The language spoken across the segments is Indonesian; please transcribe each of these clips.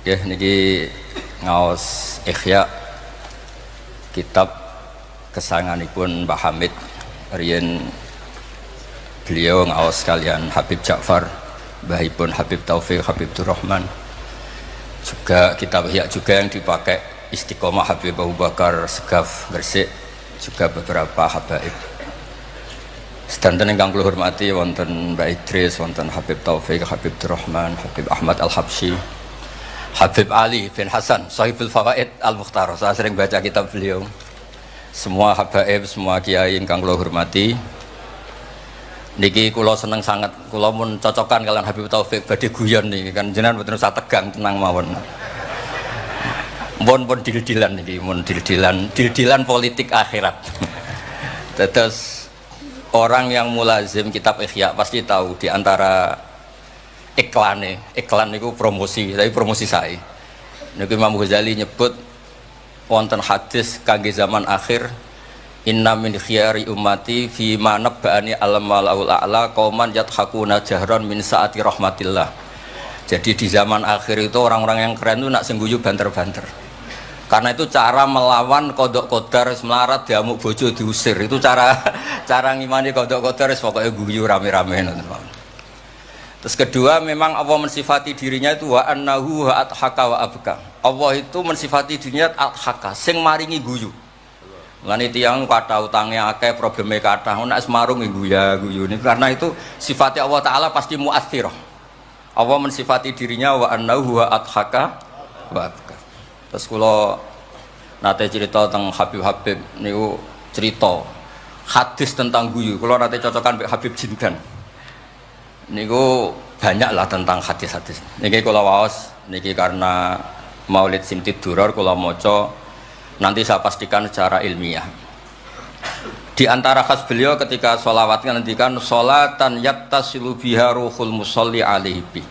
Ya, niki ngaos Ihya kitab kesayanganipun Mbah Hamid riyen beliau ngaos kalian Habib Ja'far, mbahipun Habib Taufik, Habib Durrahman. Juga kitab Ihya juga yang dipakai Istiqomah Habib Abu Bakar Segaf Gresik, juga beberapa habaib. Sedanten ingkang kula hormati wonten Mbak Idris, wonten Habib Taufik, Habib Durrahman, Habib Ahmad Al-Habsyi, Habib Ali bin Hasan, Sahibul Fawaid Al-Mukhtar. Saya sering baca kitab beliau. Semua habaib, semua kiai ingkang kula hormati. Niki kula seneng sangat, kula mun cocokan kalian Habib Taufik badhe guyon niki kan jenengan mboten usah tegang, tenang mawon. Mun dil-dilan niki, mun dil-dilan politik akhirat. Terus orang yang mulazim kitab Ihya pasti tahu di antara iklan itu promosi, tapi promosi saya. Niku Imam Ghazali nyebut wonten hadis kangge zaman akhir, inna min khiyari ummati fi ma nabba'ani al-malaul a'la qauman yadhakuna jahran min saati rahmatillah. Jadi di zaman akhir itu orang-orang yang keren itu nak sengguyu banter-banter. Karena itu cara melawan kodok kodar melarat diamuk bojo diusir. Itu cara ngimani kodok kodar pokoknya guyu rame-rame. Terus kedua, memang Allah mensifati dirinya itu wa annahu wa adhaka wa abka. Allah itu mensifati dirinya adhaka, sing maringi guyu. Lan tiyang kata utangnya akeh, probleme kathah, nek semarung guyu ini karena itu sifatnya Allah taala pasti muathirah. Allah mensifati dirinya wa annahu wa adhaka wa abka. Terus kula nate cerita tentang Habib niku cerita hadis tentang guyu. Kula nate cocokan mbek Habib Jindan. Niku banyak lah tentang hadis-hadis. Niki kula waos niki karena Maulid Simtid Duror kula maca, nanti saya pastikan secara ilmiah. Di antara khas beliau ketika sholawat ngendikan sholatan yattasilu biha ruhul musolli alaihi.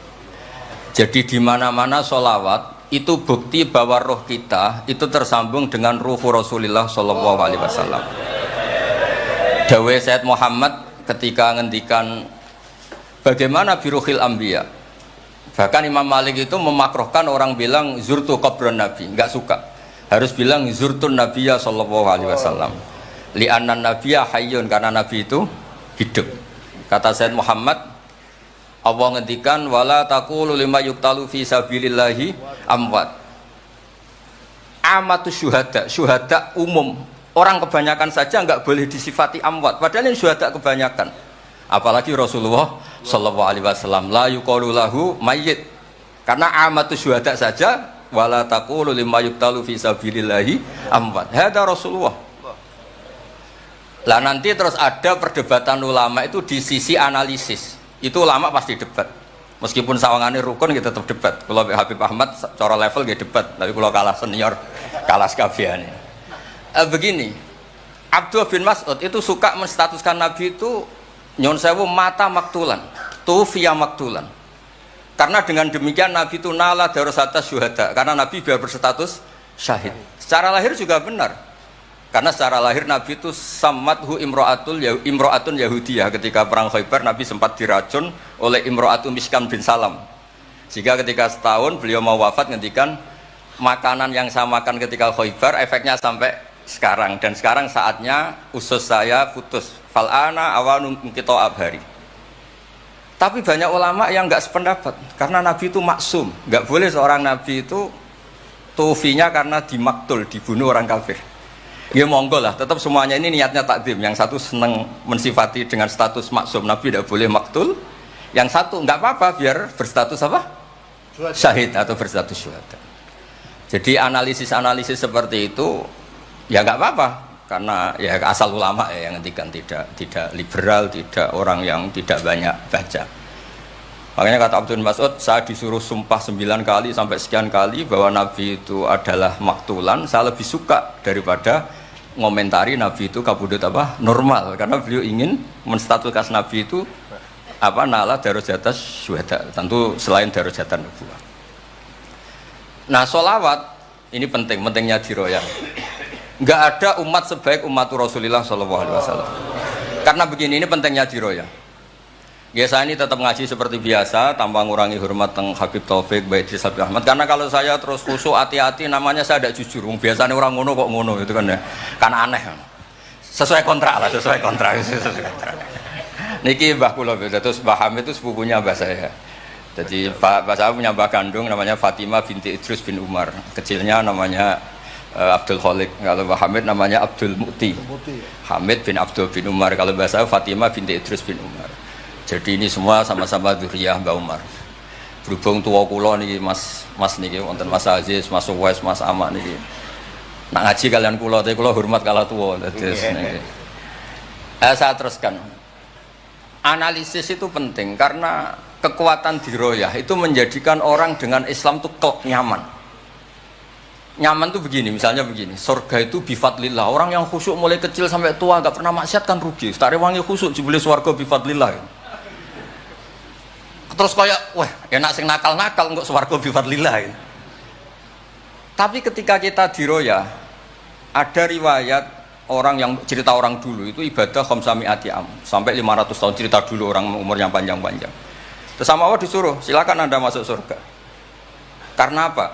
Jadi di mana-mana sholawat itu bukti bahwa roh kita itu tersambung dengan ruh Rasulullah sallallahu alaihi wasallam. Dawe Sayyid Muhammad ketika ngendikan bagaimana biruhil anbiya. Bahkan Imam Malik itu memakruhkan orang bilang zurtu qabran nabi, enggak suka. Harus bilang zurtun nabiyya sallallahu alaihi wasallam. Li'anna nabiyya hayyun, karena nabi itu hidup. Kata Sayyid Muhammad, Allah ngendikan wala taqulu lima yuqtalu fi sabilillahi amwat. Amatu syuhada umum. Orang kebanyakan saja enggak boleh disifati amwat, padahal ini syuhada kebanyakan. Apalagi Rasulullah sallallahu alaihi wasallam la yuqalu lahu mayyit. Karena amatu syuhada saja wala taqulu lima yuqtalu fi sabilillahi amwat. Hada Rasulullah. Lah nanti terus ada perdebatan ulama itu di sisi analisis. Itu ulama pasti debat. Meskipun sawangane rukun kita tetap debat. Kalau Habib Ahmad cara level dia debat, tapi kalau kalah senior, kalah sekabehane. Begini, Abdullah bin Mas'ud itu suka menstatuskan Nabi itu nyon sewu mata maktulan, tufiya maktulan. Karena dengan demikian Nabi itu nala darasata syuhada, karena Nabi biar berstatus syahid. Secara lahir juga benar. Karena secara lahir Nabi itu samathu imro'atun Yahudiyah. Ketika perang Khaybar Nabi sempat diracun oleh imro'atun Miskam bin Salam. Sehingga ketika setahun beliau mau wafat ngendikan makanan yang saya makan ketika Khaybar efeknya sampai sekarang, dan sekarang saatnya usus saya putus. Fal'ana awanu kita abhari. Tapi banyak ulama yang enggak sependapat karena Nabi itu maksum. Enggak boleh seorang Nabi itu tufinya karena dimaktul, dibunuh orang kafir. Ya monggo lah, tetap semuanya ini niatnya takdim. Yang satu senang mensifati dengan status maksum, Nabi tidak boleh maktul. Yang satu enggak apa-apa biar berstatus apa? Syahid atau berstatus syuhada. Jadi analisis seperti itu ya enggak apa-apa, karena ya asal ulama ya yang ngendikan, tidak liberal, tidak orang yang tidak banyak baca. Makanya kata Abdul Mas'ud, saya disuruh sumpah 9 kali sampai sekian kali bahwa Nabi itu adalah maktulan, saya lebih suka daripada ngomentari Nabi itu kabudut apa normal, karena beliau ingin menstatuskan Nabi itu apa nala darajatas syuhada, tentu selain darajatan nubuwah. Nah, sholawat ini pentingnya diroyah. Enggak ada umat sebaik umat Rasulullah sallallahu alaihi wasallam. Karena begini, ini pentingnya diroyah. Ya saya ini tetap ngaji seperti biasa tanpa ngurangi hormat teng Habib Taufik, Baik Habib Ahmad. Karena kalau saya terus khusyuk hati-hati namanya saya tidak jujur. Biasanya orang ngono kok ngono itu kan ya. Kan aneh. Sesuai kontrak lah, sesuai kontrak. Niki Mbah kula terus Mbah Hamid itu sepupunya Mbah saya. Jadi Mbah saya punya Mbah kandung namanya Fatimah binti Idrus bin Umar. Kecilnya namanya Abdul Khalik. Kalau Mbah Hamid namanya Abdul Mukti. Hamid bin Abdul bin Umar. Kalau Mbah saya Fatimah binti Idrus bin Umar. Jadi ini semua sama-sama dzurriyyah Mbah Umar. Berhubung tua kula niki Mas niki wonten Mas Aziz, Mas Uwais, Mas Amak niki. Nak ngaji kalian kula, tapi kula hormat kala tua. Terus niki. Saya teruskan. Analisis itu penting karena kekuatan diroyah itu menjadikan orang dengan Islam itu kok nyaman. Nyaman tuh begini, misalnya begini, surga itu bifadlillah. Orang yang khusyuk mulai kecil sampai tua gak pernah maksiat kan rugi. Tak rewangi khusyuk jebule swarga bifadlillah. Terus kayak, wah enak sing nakal-nakal kok swarga bifadlillah ya. Tapi ketika kita diroyah, ada riwayat orang yang cerita orang dulu itu ibadah khamsami'ati am sampai 500 tahun, cerita dulu orang umur yang panjang-panjang. Terus sama Allah disuruh, silakan Anda masuk surga. Karena apa?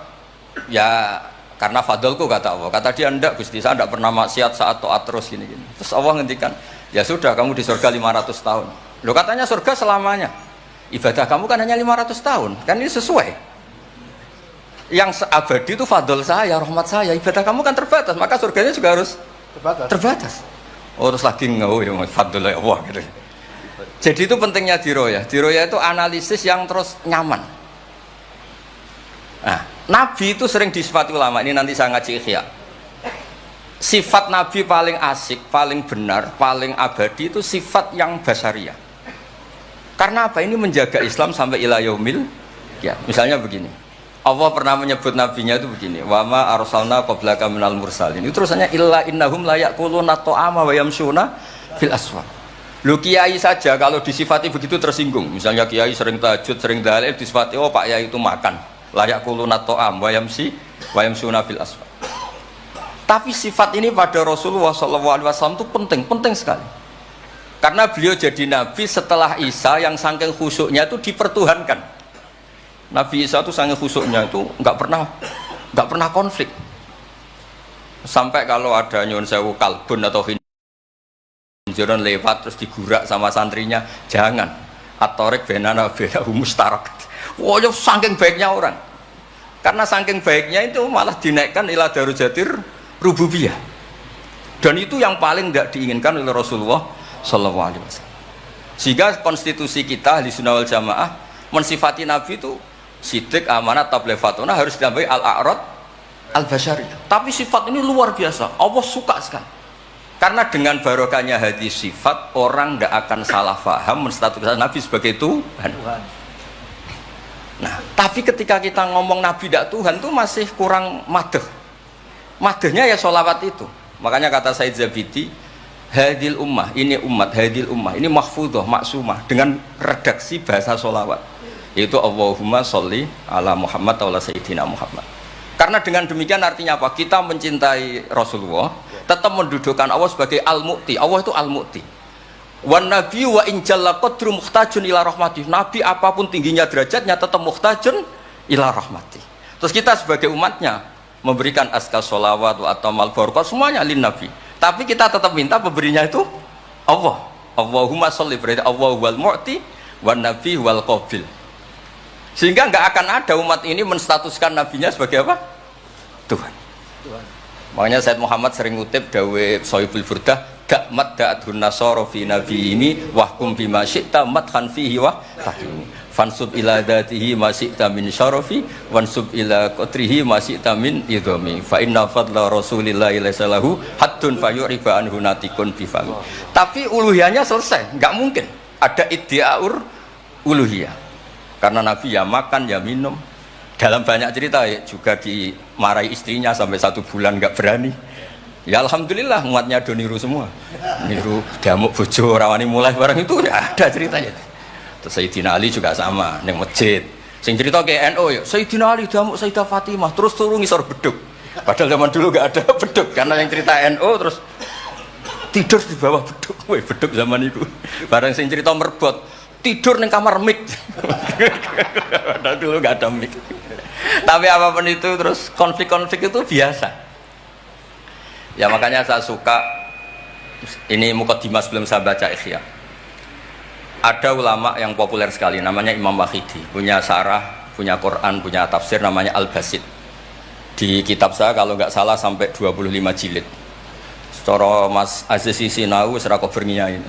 Ya karena fadlku kata Allah. Kata dia enggak Gusti, saya enggak pernah maksiat saat taat terus gini-gini. Terus Allah ngendikan, ya sudah kamu di surga 500 tahun. Loh katanya surga selamanya. Ibadah kamu kan hanya 500 tahun, kan ini sesuai. Yang abadi itu fadl saya, rahmat saya. Ibadah kamu kan terbatas, maka surganya juga harus terbatas. Oh terus lagi ya fadl ya Allah gitu. Jadi itu pentingnya diroyah. Diroyah itu analisis yang terus nyaman. Nah, Nabi itu sering disifati ulama. Ini nanti saya ngaji Ihya. Sifat Nabi paling asik, paling benar, paling abadi itu sifat yang basyariah. Karena apa? Ini menjaga Islam sampai ila yaumil ya. Misalnya begini. Allah pernah menyebut nabinya itu begini. Wa ma arsalna qablaka minal mursalin. Itu terusannya illa innahum la yaquluna ta'ama wa yamshuna fil aswaq. Lu kiai saja kalau disifati begitu tersinggung. Misalnya kiai sering tahajud, sering dalil disifati oh Pak Yai itu makan. La yaquluna ta'am wa yamshuna fil aswaq. Tapi sifat ini pada Rasulullah SAW itu penting sekali. Karena beliau jadi nabi setelah Isa yang saking khusyuknya itu dipertuhankan. Nabi Isa itu saking khusyuknya itu nggak pernah konflik. Sampai kalau ada nyuwun sewu kalbun atau hinjeron lewat terus digurak sama santrinya, jangan. At-tariq bainana bainahu mustarak. Wah, saking baiknya orang. Karena saking baiknya itu malah dinaikkan ila darujatir rububiyah. Dan itu yang paling tidak diinginkan oleh Rasulullah Sallallahu Alaihi Wasallam. Sehingga konstitusi kita Ahli Sunnah wal Jamaah mensifati Nabi itu sidik, amanat, tabligh, fatona harus ditambahi al-a'rad al-basyari. Tapi sifat ini luar biasa. Allah suka sekali. Karena dengan barokahnya hadis sifat orang tidak akan salah faham menstatuskan Nabi sebagai Tuhan. Nah, tapi ketika kita ngomong Nabi tidak Tuhan itu masih kurang madeh. Madehnya ya sholawat itu. Makanya kata Said Zabidi, hadil ummah, ini umat, hadil ummah, ini mahfudhah, maksumah dengan redaksi bahasa sholawat, yaitu Allahumma sholli ala Muhammad wa ala Sayyidina Muhammad. Karena dengan demikian artinya apa? Kita mencintai Rasulullah, tetap mendudukkan Allah sebagai al-mu'ti. Allah itu al-mu'ti. Wan nabi wa in jalla qadru muhtajun ila rahmati. Nabi apapun tingginya derajatnya tetap muhtajun ila rahmati. Terus kita sebagai umatnya memberikan azkar sholawat wa atamal barakah semuanya lin nabi. Tapi kita tetap minta pemberinya itu Allah. Allahumma sholli, berarti Allah wal mu'ti wan nabi wal qabil. Sehingga nggak akan ada umat ini menstatuskan nabinya sebagai apa? Tuhan. Makanya Said Muhammad sering ngutip dawe Sohibul Burdah, gak madda'adhun nasara fi nabi ini wahkum bima syi'ta madhan fihi wa tahkimi. Fansub ila dhatihi ma syi'ta min syarafi wansub ila qatrihi ma syi'ta min idhami. Fa inna fadla rasulillahi laysa lahu haddun fayuriba anhu natikun bifami. Tapi uluhiyahnya selesai, nggak mungkin ada iddiaur uluhiyah. Karena Nabi ya makan ya minum. Dalam banyak cerita ya, juga dimarahi istrinya sampai 1 bulan nggak berani. Ya alhamdulillah umatnya do niru semua. Niru diamuk bojo rawani mulai barang itu ya ada ceritanya. Terus Sayyidina Ali juga sama neng masjid. Sing cerita ke NU ya, Sayyidina Ali diamuk Sayyidah Fatimah terus turun ngisor beduk. Padahal zaman dulu nggak ada beduk karena yang cerita NU terus tidur di bawah beduk. Woi beduk zaman itu. Barang sing cerita merbot tidur di kamar mic. Dulu nggak ada mic. Tapi apapun itu terus konflik-konflik itu biasa. Ya makanya saya suka ini mukadimah sebelum saya baca Ihya. Ada ulama yang populer sekali namanya Imam Wahidi, punya sarah, punya Quran, punya tafsir namanya Al-Basit. Di kitab saya kalau nggak salah sampai 25 jilid. Secara Mas Aziz Sinau serah kober ngiyai.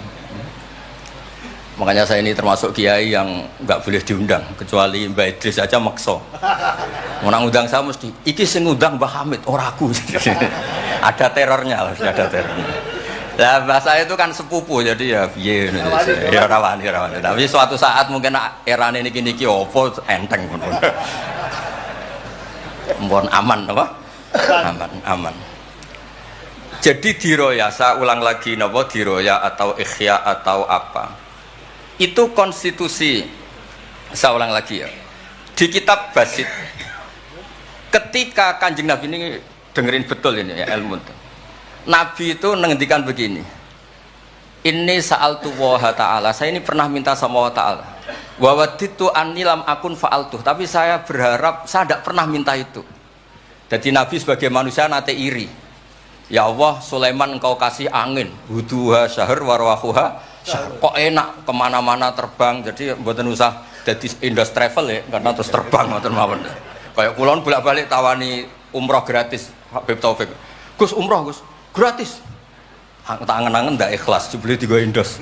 Makanya saya ini termasuk kiai yang nggak boleh diundang kecuali Mbak Idris aja makso. Orang undang saya mesti iki sing ngundang Mbah Hamid ora aku. Ada terornya, ada terornya. Nah, bahasa itu kan sepupu jadi ya piye ya rawan. Tapi suatu saat mungkin erane niki opo enteng pun. Mohon aman apa? Aman. Jadi diroya, saya ulang lagi napa diroya atau ikhya atau apa? Itu konstitusi, saya ulang lagi ya, di kitab Basit ketika Kanjeng Nabi ini dengerin betul ini ya ilmu itu. Nabi itu menghentikan begini, ini sa'altu waha ta'ala, saya ini pernah minta sama Allah ta'ala wawaditu anilam akun fa'altuh, tapi saya berharap saya tidak pernah minta itu. Jadi Nabi sebagai manusia nate iri, ya Allah Sulaiman engkau kasih angin huduha syahr warwahuha, kok enak kemana-mana terbang, jadi buatan usah jadi Indos Travel ya, karena terus terbang ngoten mawon. Kayak kulon bolak-balik tawani umroh gratis, Habib Taufik. Gus umroh Gus, gratis. Tak angen-angen ndak ikhlas, dibeli 3 Indos.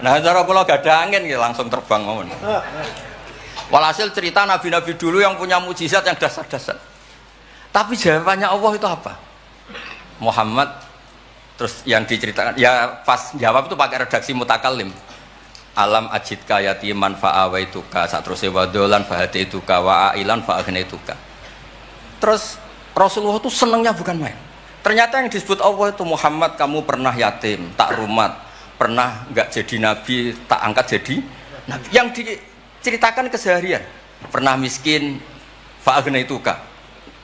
Nah, cara kula gak ada angin ya langsung terbang mawon. Walhasil cerita nabi-nabi dulu yang punya mukjizat yang dasar-dasar. Tapi jawabannya Allah itu apa? Muhammad. Terus yang diceritakan ya pas jawab itu pakai redaksi mutakallim. Alam ajidka yatiman fa'awaituka, satruse wadolan fahadaituka wa ailan fa'agnaituka. Terus Rasulullah itu senangnya bukan main. Ternyata yang disebut Allah itu Muhammad, kamu pernah yatim, tak rumat, pernah enggak jadi nabi, tak angkat jadi nabi. Yang diceritakan keseharian, pernah miskin fa'agnaituka.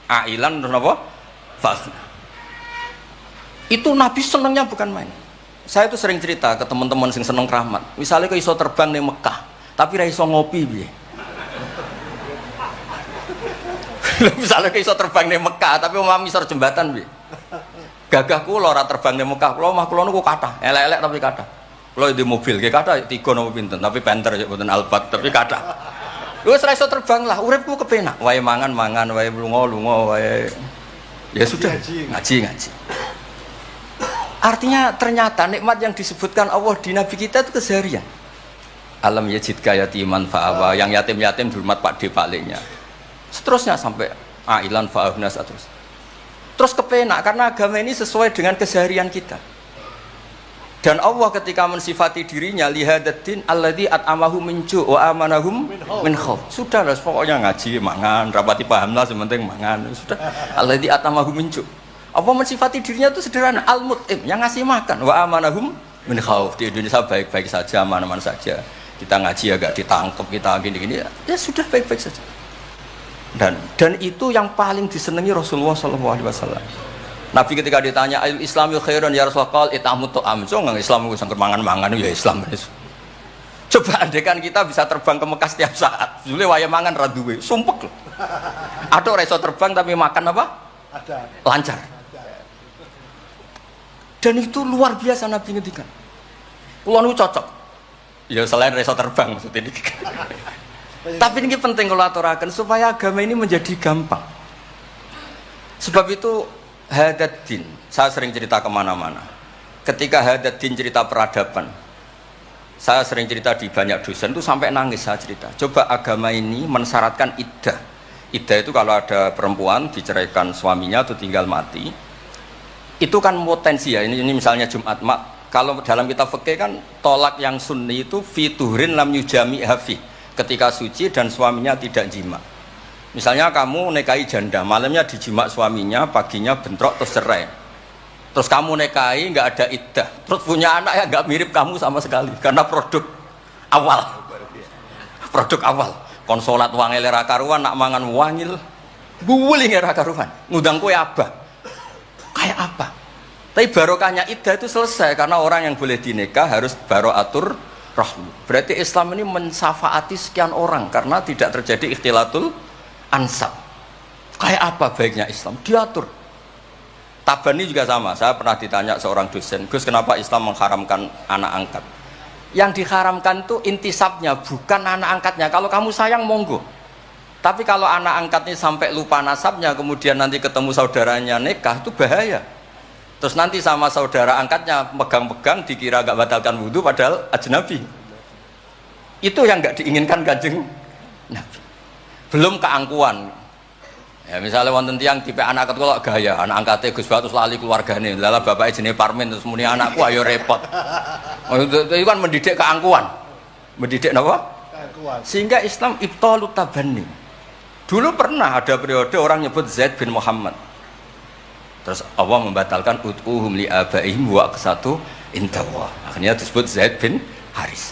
Ailan apa? Fa'agna. Itu Nabi senangnya bukan main. Saya itu sering cerita ke teman-teman yang seneng keramat. Misalnya ke iso terbang di Mekah, tapi ra iso ngopi piye. Misalnya ke iso terbang di Mekah, tapi omah misor jembatan piye. Gagah kula ora terbang di Mekah, kula omah kula niku kathah, elek-elek tapi kathah. Kula di mobil, nggih kathah 3 napa pinten, tapi penter ya mboten Alphard, tapi kathah. Wis ra iso terbang lah, uripku kepenak. Wae mangan, wae lunga, wae ya sudah ngaji. Artinya ternyata nikmat yang disebutkan Allah di Nabi kita itu keseharian. Alam yajidka yatiman fa'awa, yang yatim-yatim dihormat Pak D Pakliknya. Seterusnya sampai ailan fa'ahna terus kepenak karena agama ini sesuai dengan keseharian kita. Dan Allah ketika mensifati dirinya lihadatin alladzi at'amahu min ju' wa amanahum min khauf. Sudah lah pokoknya ngaji, mangan, rapati paham lah sementing mangan. Sudah alladzi at'amahu min ju'. Apa mensifati dirinya itu sederhana, al-mut'im, yang ngasih makan, wa amanahum min khauf. Di Indonesia baik-baik saja, aman-aman saja. Kita ngaji agak ditangkap, kita gini-gini ya sudah baik-baik saja. Dan itu yang paling disenangi Rasulullah SAW. Nabi ketika ditanya ayul islami khairan ya Rasulullah, itamu to'am. So nggak Islam itu sangker mangan-mangan ya Islam. Coba andekan kita bisa terbang ke Mekah setiap saat, jule waya mangan raduwe, sumpek loh. Ada orang iso terbang tapi makan apa? Ada. Lancar. Dan itu luar biasa Nabi ngendikan. Kulo niku cocok. Ya selain iso terbang maksudnya ini. Tapi ini penting kalau aturaken supaya agama ini menjadi gampang. Sebab itu Hadaddin, saya sering cerita kemana-mana. Ketika Hadaddin cerita peradaban, saya sering cerita di banyak dosen itu sampai nangis saya cerita. Coba agama ini mensyaratkan iddah. Iddah itu kalau ada perempuan diceraikan suaminya atau tinggal mati, itu kan potensi ya. Ini misalnya Jumat mak. Kalau dalam kitab fikih kan tolak yang sunni itu fiturin lam yujami hafi, ketika suci dan suaminya tidak jima. Misalnya kamu nikahi janda, malamnya dijima suaminya, paginya bentrok terus cerai. Terus kamu nikahi nggak ada iddah, terus punya anak ya nggak mirip kamu sama sekali, karena produk awal. Produk awal. Konsolat wangil era karuan, nak mangan wangil, buling era karuan. Ngundang kue abah. Kayak apa? Tapi barokahnya iddah itu selesai karena orang yang boleh dinikah harus baroatur rahmi. Berarti Islam ini mensafaati sekian orang karena tidak terjadi ikhtilatul ansab. Kayak apa baiknya Islam? Diatur. Tabani juga sama. Saya pernah ditanya seorang dosen, Gus, kenapa Islam mengharamkan anak angkat? Yang diharamkan itu intisabnya, bukan anak angkatnya. Kalau kamu sayang, monggo. Tapi kalau anak angkatnya sampai lupa nasabnya, kemudian nanti ketemu saudaranya nikah, itu bahaya. Terus nanti sama saudara angkatnya pegang-pegang dikira gak batalkan wudhu padahal ajnabi. Itu yang gak diinginkan Kanjeng Nabi. Belum keangkuhan. Ya misalnya wonten tiyang tipe anak angkat kok gaya, anak angkatnya Gus Batus lali keluargane. Lala bapaknya jenenge Parmin terus muni anakku ayo repot. Itu kan mendidik keangkuhan. Mendidik apa? Keangkuhan. Sehingga Islam ibtalut tabanni. Dulu pernah ada periode orang nyebut Zaid bin Muhammad. Terus Allah membatalkan ut'uhum li abaihim wa aqsatu indallah. Akhirnya disebut Zaid bin Haris.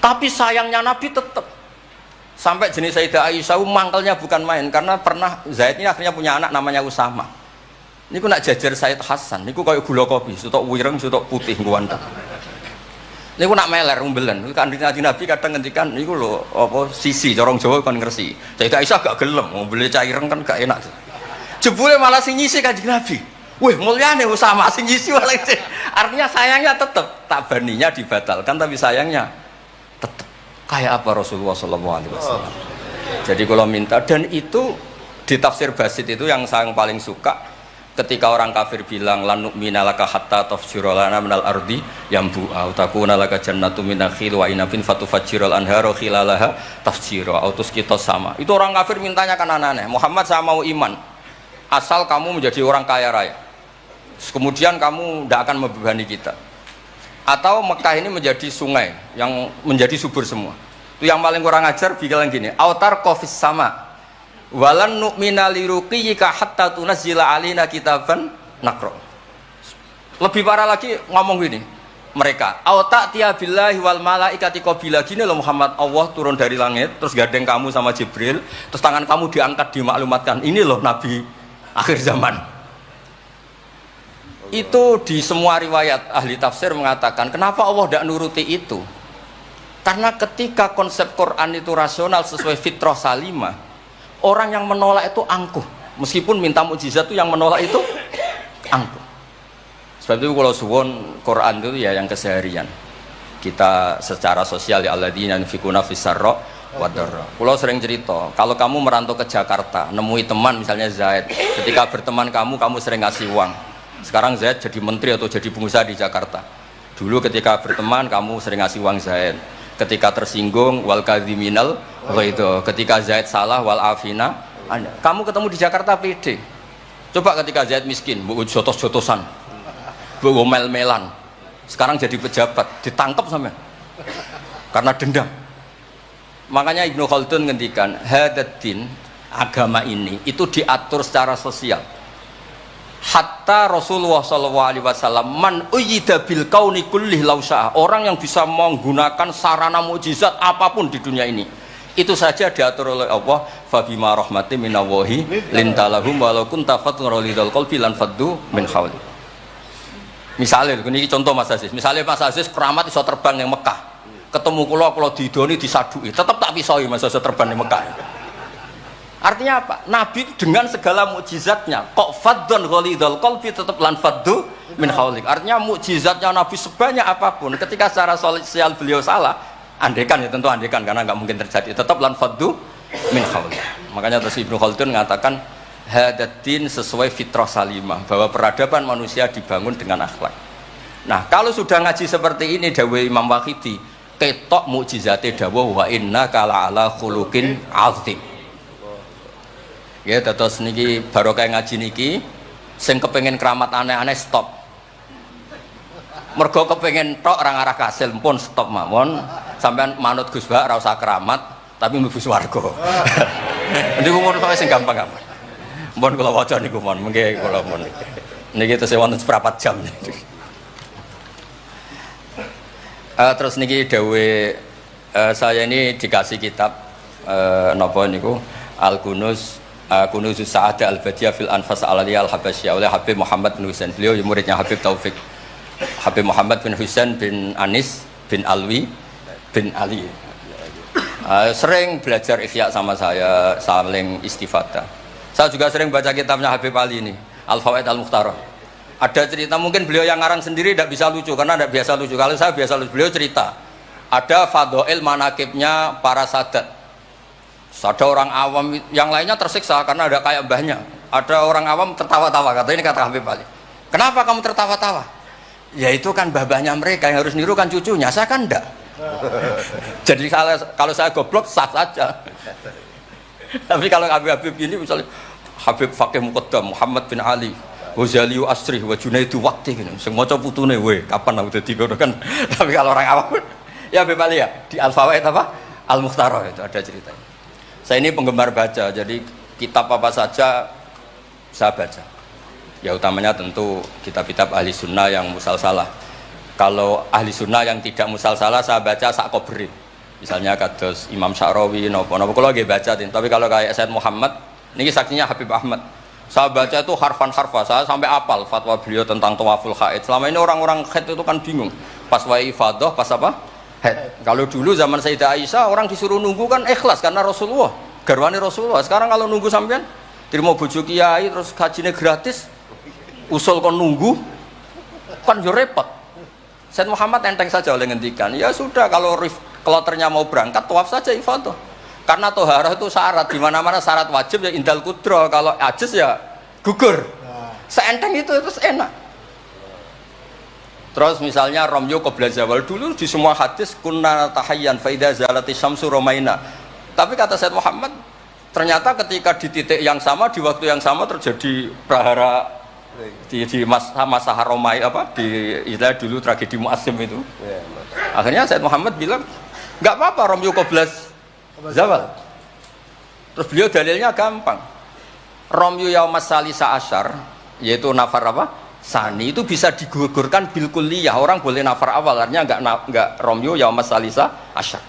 Tapi sayangnya Nabi tetap sampai jenis Sayyidah Aisyah mangkelnya bukan main karena pernah Zaid ini akhirnya punya anak namanya Usama. Niku nak jajar Sayyid Hasan, niku kayak gula kopi, sutok wireng, sutok putih kuwanta. Niku nak meler umbelen. Kanjeng Nabi kadang ngendikan niku lho apa sisi corong Jawa kon ngersi. Sayyidah Aisyah gak gelem, umbele cah ireng kan gak enak. Jebule malah sing nyisi Kanjeng Nabi. Wih, mulyane Usama sing nyisi malah. Artinya sayangnya tetap, tabaninya dibatalkan tapi sayangnya tetap. Kayak apa Rasulullah SAW. Jadi kalau minta, dan itu di tafsir Basit itu yang saya paling suka ketika orang kafir bilang lan nu'mina laka hatta tafjura lana minal ardi yambu'a takuna laka jannatu min nakhil wa inabin fatufajjiral anharu khilalaha tafjira autus kita sama. Itu orang kafir mintanya kan aneh-aneh. Muhammad saya mau iman asal kamu menjadi orang kaya raya, kemudian kamu tidak akan membebani kita, atau Mekah ini menjadi sungai yang menjadi subur semua. Itu yang paling kurang ajar bilang gini, autar kofis sama walan nu'mina liruqiyika hatta tunazzila alina kitaban nakro. Lebih parah lagi ngomong gini mereka, auta tiya billahi wal malaikati qabila. Gini loh Muhammad, Allah turun dari langit terus gandeng kamu sama Jibril, terus tangan kamu diangkat dimaklumatkan, ini loh Nabi akhir zaman. Itu di semua riwayat ahli tafsir mengatakan kenapa Allah tidak nuruti itu, karena ketika konsep Quran itu rasional sesuai fitrah salimah, orang yang menolak itu angkuh. Meskipun minta mukjizat itu yang menolak itu angkuh. Sebab itu kalau suwon Quran itu ya yang keseharian kita secara sosial, ya alladzina yunfikuna fis-sarra wadarra. Pulau sering cerita, kalau kamu merantau ke Jakarta, nemui teman misalnya Zaid, ketika berteman kamu sering ngasih uang. Sekarang Zaid jadi menteri atau jadi pengusaha di Jakarta. Dulu ketika berteman kamu sering ngasih uang Zaid. Ketika tersinggung wal kadhiminal itu. Ketika Zaid salah wal afina. Kamu ketemu di Jakarta pede. Coba ketika Zaid miskin, bu jotos-jotosan, bu mel-melan. Sekarang jadi pejabat, ditangkap sampe karena dendam. Makanya Ibnu Khaldun ngendikan hadatin, agama ini itu diatur secara sosial. Hatta Rasulullah SAW man uyyida bil kauni kullih lausah, orang yang bisa menggunakan sarana mukjizat apapun di dunia ini itu saja diatur oleh Allah. Fabima rahmati minallahi lintalahum walau kunta fatrulidal qalbi lan faddu min hawli. Misalnya ini contoh Mas Aziz, misalnya Mas Aziz keramat iso terbang yang Mekah, ketemu kalau didoni disadui, tetap tak pisoi masa terbang di Mekah. Artinya apa? Nabi dengan segala mukjizatnya kok faddun ghalidul qalbi tetap lan faddu min haulik. Artinya mukjizatnya Nabi sebanyak apapun, ketika secara sosial beliau salah, andekan ya tentu andekan karena nggak mungkin terjadi, tetap lan faddu min haulik. Makanya terus Ibnu Khaldun mengatakan hadatin sesuai fitrah salimah, bahwa peradaban manusia dibangun dengan akhlak. Nah kalau sudah ngaji seperti ini dawuh Imam Waqidi, ketok mukjizate dawuh wa inna kala ala khuluqin azim. Ya terus niki barokah ngaji niki sing kepengin keramat aneh-aneh stop. Mergo kepengin tok ora ngarah kasil pun stop mawon. Sampean manut Gus Ba ora usah keramat tapi mlebu swarga. Niku mun sing gampang-gampang. Mun kula waca niku mon, mengke kula mon. Niki tesih wonten seprapat jam. Terus niki dawuh saya ini dikasih kitab napa niku Al-Kunuz Kunuzus Sa'adah Al-Badiyah fil Anfas Al-Aliyah Al-Habasyah oleh Habib Muhammad bin Husain. Beliau muridnya Habib Taufik. Habib Muhammad bin Husain bin Anis bin Alwi bin Ali. Sering belajar Ihya sama saya, saling istifadah. Saya juga sering baca kitabnya Habib Ali ini, Al-Fawaid Al-Mukhtarah. Ada cerita, mungkin beliau yang ngarang sendiri tidak bisa lucu karena tidak biasa lucu. Kalau saya biasa lucu, beliau cerita ada fadhail manakibnya para sadat. Ada orang awam yang lainnya tersiksa karena ada kayak mbahnya. Ada orang awam tertawa-tawa, kata ini kata Habib Ali. Kenapa kamu tertawa-tawa? Ya itu kan mbah-mbahnya mereka yang harus niru kan cucunya, saya kan enggak. Jadi kalau saya goblok sah saja. Tapi kalau Habib ini misalnya Habib Fakih Muqaddam, Muhammad bin Ali, Ghazali Asri, wa Junaidu Waqti gitu. Sing maca putune we, kapan aku dadi ngono kan. Tapi kalau orang awam ya Habib Ali ya di Al-Fawaid apa? Al-Mukhtarah itu ada ceritanya. Saya ini penggemar baca, jadi kitab apa saja saya baca. Ya utamanya tentu kitab-kitab ahli sunnah yang musalsalah. Kalau ahli sunnah yang tidak musalsalah saya baca sak kobri. Misalnya kados Imam Sya'rawi, nopo-nopo kalau lagi baca. Tapi kalau kayak Said Muhammad, ini saksinya Habib Ahmad. Saya baca itu harfan-harfa, saya sampai apal fatwa beliau tentang tawaful haid. Selama ini orang-orang haid itu kan bingung. Pas wa ifadah, pas apa? Head. Kalau dulu zaman Sayyidah Aisyah orang disuruh nunggu kan ikhlas karena Rasulullah, garwane Rasulullah. Sekarang kalau nunggu sampean terima bojo kiai terus hajinya gratis, usul kon nunggu kan yo repot. Said Muhammad enteng saja oleh ngendikan, ya sudah kalau kloternya mau berangkat tawaf saja ifadah. Karena toharah itu syarat, di mana-mana syarat wajib ya indal kudro, kalau ajis ya gugur. Seenteng itu enak. Terus misalnya Romyo qabla zawal, dulu di semua hadis kunna tahayyan fa idza zalati syamsu romaina. Tapi kata Said Muhammad, ternyata ketika di titik yang sama di waktu yang sama terjadi prahara di masa Haromai apa di istilah dulu tragedi Mu'assim itu. Akhirnya Said Muhammad bilang, enggak apa-apa Romyo qabla zawal. Terus beliau dalilnya gampang. Romyo yaumas salisa asyar, yaitu nafar apa? Sani itu bisa digugurkan bil kulliyah, orang boleh nafar awal, artinya enggak Romyo yaumas salisa asyar.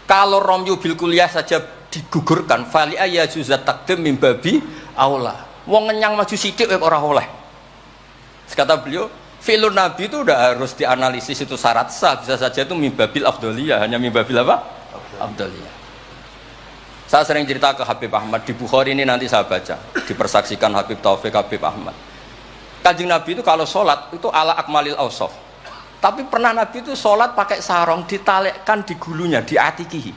Kalau Romyo bil kulliyah saja digugurkan, fali ayajuzat takdim min babi aula. Wong ngenyang maju sithik ora oleh. Kata beliau, fi'lun nabi itu udah harus dianalisis itu syarat sah, bisa saja itu min babil afdhaliyah, hanya min babil apa? Afdhaliyah. Saya sering cerita ke Habib Ahmad di Bukhari ini, nanti saya baca, dipersaksikan Habib Taufik Habib Ahmad. Kanjeng Nabi itu kalau sholat itu ala akmalil awsaf. Tapi pernah Nabi itu sholat pakai sarong ditalekkan di gulunya, di atikihi.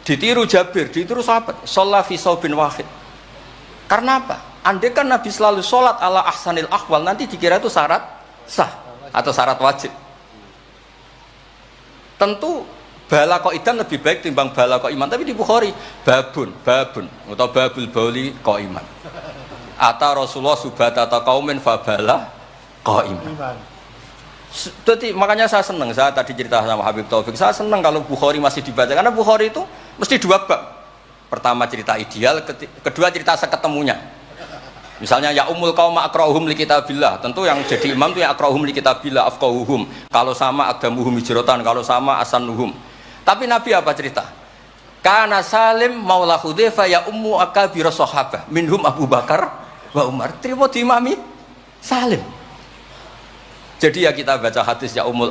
Ditiru Jabir, ditiru sahabat. Sholat fi saubin wahid. Karena apa? Andai kan Nabi selalu sholat ala ahsanil ahwal, nanti dikira itu syarat sah atau syarat wajib. Tentu bala qaidan lebih baik timbang bala qaiman. Tapi di Bukhari babun atau babul bauli qaiman. Ata Rasulullah subhata atau kaumin fabala qaiman. Jadi makanya saya senang, saya tadi cerita sama Habib Taufik, saya senang kalau Bukhari masih dibaca karena Bukhari itu mesti dua bab. Pertama cerita ideal, kedua cerita seketemunya. Misalnya ya umul qauma aqra'uhum li kitabillah, tentu yang jadi imam itu ya aqra'uhum li kitabillah afqahuhum. Kalau sama aqdamuhum hijratan, kalau sama asanuhum. Tapi Nabi apa cerita? Kana Salim maula Hudzaifah ya ummu akabir sahabah minhum Abu Bakar wa Umar. Terima diimami Salim. Jadi ya kita baca hadis ya umul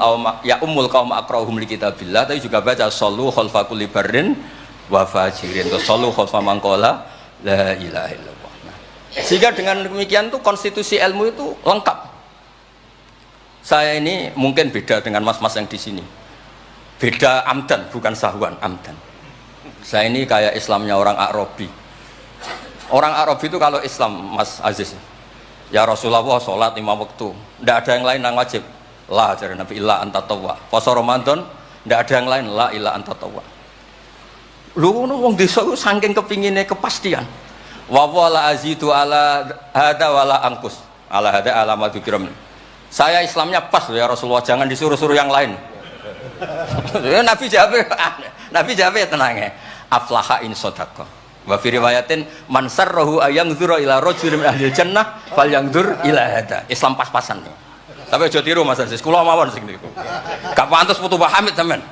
qaum aqra'uhum li kitabillah, tapi juga baca sallu khalfa kulli barrin wa fajirin, to sallu khalfa man qala la ilaha illallah. Sehingga dengan demikian tuh konstitusi ilmu itu lengkap. Saya ini mungkin beda dengan mas-mas yang di sini. Beda amdan, bukan sahwan, amdan. Saya ini kayak Islamnya orang Arabi. Orang Arabi itu kalau Islam, Mas Aziz, ya Rasulullah sholat 5 waktu, tidak ada yang lain yang wajib. La dari Nabi illa anta tawwa. Puasa Ramadan, tidak ada yang lain, la illa anta tawwa. Lu wong desa ku saking kepinginnya kepastian. Wa wala azidu ala hada wala angkus. Ala hada alamat dzikram. Saya Islamnya pas ya Rasulullah, jangan disuruh-suruh yang lain. Nabi jawab tenang ya. Aflaha in sodaqah. Wa fi riwayatin man sarrahu ayangdzura ila rajulin min ahli jannah falyangdzur ila hada. Islam pas-pasan. Tapi aja tiru Mas Aziz, kula mawon sing niku. Gak pantes putu Pak Hamid sampean.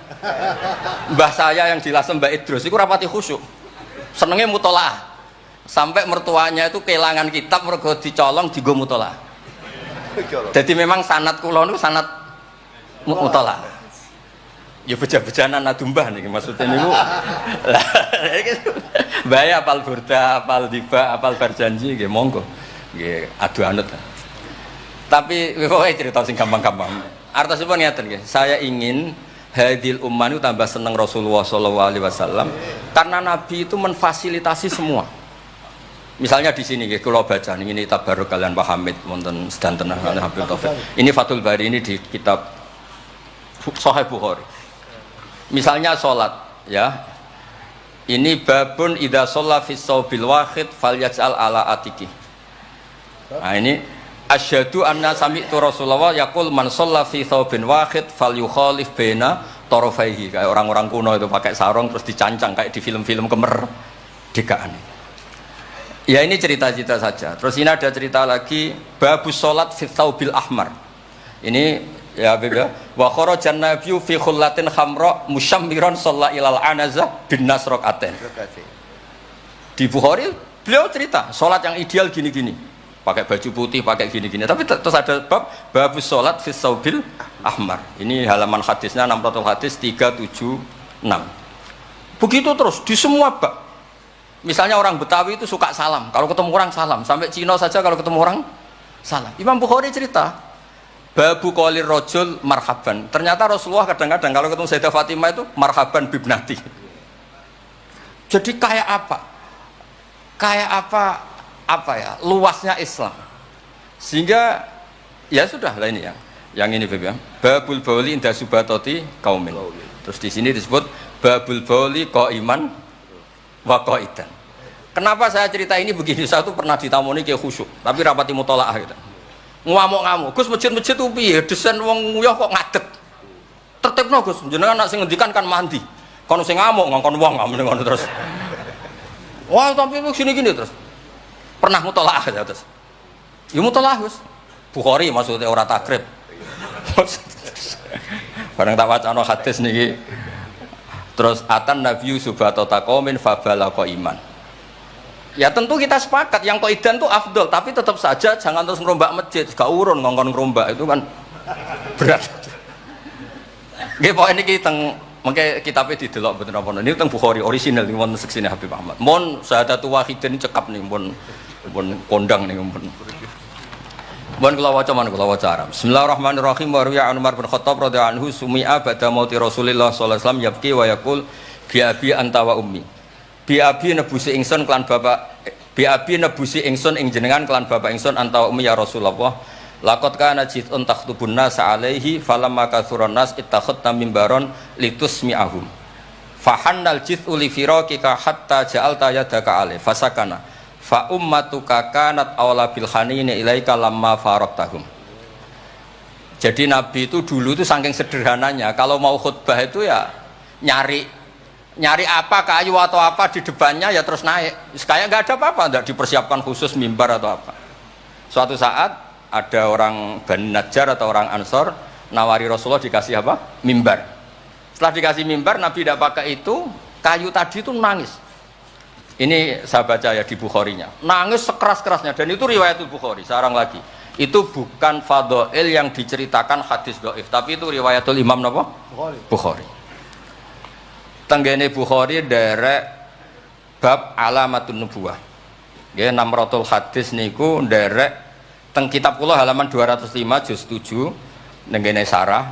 Mbah saya yang dilasem Mbak Idrus iku rapati khusyuk. Senenge mutolaah. sampai mertuanya itu kehilangan kitab mergo dicolong digo mutolaah. Jadi memang sanad kula niku sanad mutolaah. Ya beja-bejanan adumbah nih maksudnya niku. Lah bahaya apal burda, apal diba, apal berjanji nggih monggo. Nggih adu anut. Tapi pokoke cerita sing gampang-gampang. Artosipun ngeten nggih, saya ingin hadil ummah itu tambah seneng Rasulullah sallallahu alaihi wasallam karena Nabi itu memfasilitasi semua. Misalnya di sini nggih kula baca ini tabarruk kalian Pak Hamid wonten sedanten Habib Taufik. Ini Fathul Bari ini di kitab Sahih Bukhari. Misalnya sholat, ya, ini babun idza shalla fi shaubil wahid falyaj'al ala atiki. Nah ini asyhadu anna sami'tu Rasulullah yaqul man shalla fi shaubin wahid falyukhalif baina tarafaihi. Kayak orang-orang kuno itu pakai sarung terus dicancang kayak di film-film kemerdekaan. Ya ini cerita-cerita saja. Terus ini ada cerita lagi babus sholat fi shaubil ahmar. Ini ya Habib ya, wa kharajan nabiyyu fi khullatin khamra musyammiran shalla ilal anazah bin nasraqatin. Di Bukhari beliau cerita salat yang ideal gini-gini, pakai baju putih, pakai gini-gini. Tapi terus ada babus salat fi saubil ahmar. Ini halaman hadisnya 600 hadis 376. Begitu terus di semua bab. Misalnya orang Betawi itu suka salam, kalau ketemu orang salam, sampai Cina saja kalau ketemu orang salam. Imam Bukhari cerita babu qolir rajul marhaban. Ternyata Rasulullah kadang-kadang kalau ketemu Sayyidah Fatimah itu marhaban bibnati. Jadi kayak apa? Kayak apa ya? Luasnya Islam. Sehingga ya sudah lah ini ya. Yang ini Beb ya. Babul bauli inda subatoti kaumin. Terus di sini disebut babul bauli qaiman wa qaidan. Kenapa saya cerita ini begini? Saya tuh pernah ditamoni kayak khusyuk, tapi rapati mutolaah gitu. Ngamuk-ngamuk, Gus masjid-masjid itu piye? Desain wong nguyah kok ngadeg. Tertibno Gus, jenengan nak sing ngendikan kan mandi. Kono sing ngamuk ngongkon wong ngamuk ngono terus. Wah, tapi gini-gini terus. Pernah mutolaah ya terus. Ya mutolaah Gus. Bukhari maksudnya ora takrib. Bareng tak wacana hadis niki. Terus atan nabiyyu subhata taqaumin fabalaqa iman. Ya tentu kita sepakat yang qaidan itu afdol, tapi tetap saja jangan terus ngerombak masjid, gak urun ngongkon ngerombak itu kan berat. Nggih pokoke niki teng mengke kitabe didelok mboten apa niku teng Bukhari orisinal niku wonten seksine Habib Ahmad. Mon syahadatu wahidin cekap nih pun kondang niku pun. Mun kula waca man kula waca Arab. Bismillahirrahmanirrahim wa ruya Umar bin Khattab radhiyallahu anhu sumi'a ba'da mauti Rasulillah sallallahu alaihi wasallam yabki wa yaqul bi abi anta wa ummi. Biabi nebusi ingsun klan bapak biabi nebusi ingsun ing jenengan klan bapak ingsun anta ummi ya Rasulullah laqad kana jitun takhtubun nas alaihi falamma kathuran nas ittakhadna mimbaron litusmi'ahum fahannal jit'u li firaqika hatta ja'alta yadaka alaihi fasakana fa ummatuka kanat awla bil hanini ilaika lamma faraqtahum. Jadi Nabi itu dulu itu saking sederhananya kalau mau khutbah itu ya nyari apa kayu atau apa di depannya ya terus naik kayak nggak ada apa-apa, nggak dipersiapkan khusus mimbar atau apa. Suatu saat ada orang Bani Najjar atau orang Ansor nawari Rasulullah dikasih apa? Mimbar. Setelah dikasih mimbar Nabi tidak pakai itu, kayu tadi itu nangis. Ini saya baca ya di Bukharinya, nangis sekeras-kerasnya dan itu riwayat Bukhari. Sekarang lagi itu bukan fadhail yang diceritakan hadis dhaif, tapi itu riwayatul Imam napa? Bukhari. Tenggene Bukhari derek bab alamatun nubuwah. Nggih 600 hadis niku derek teng kitab kula halaman 205 juz 7 nenggene sarah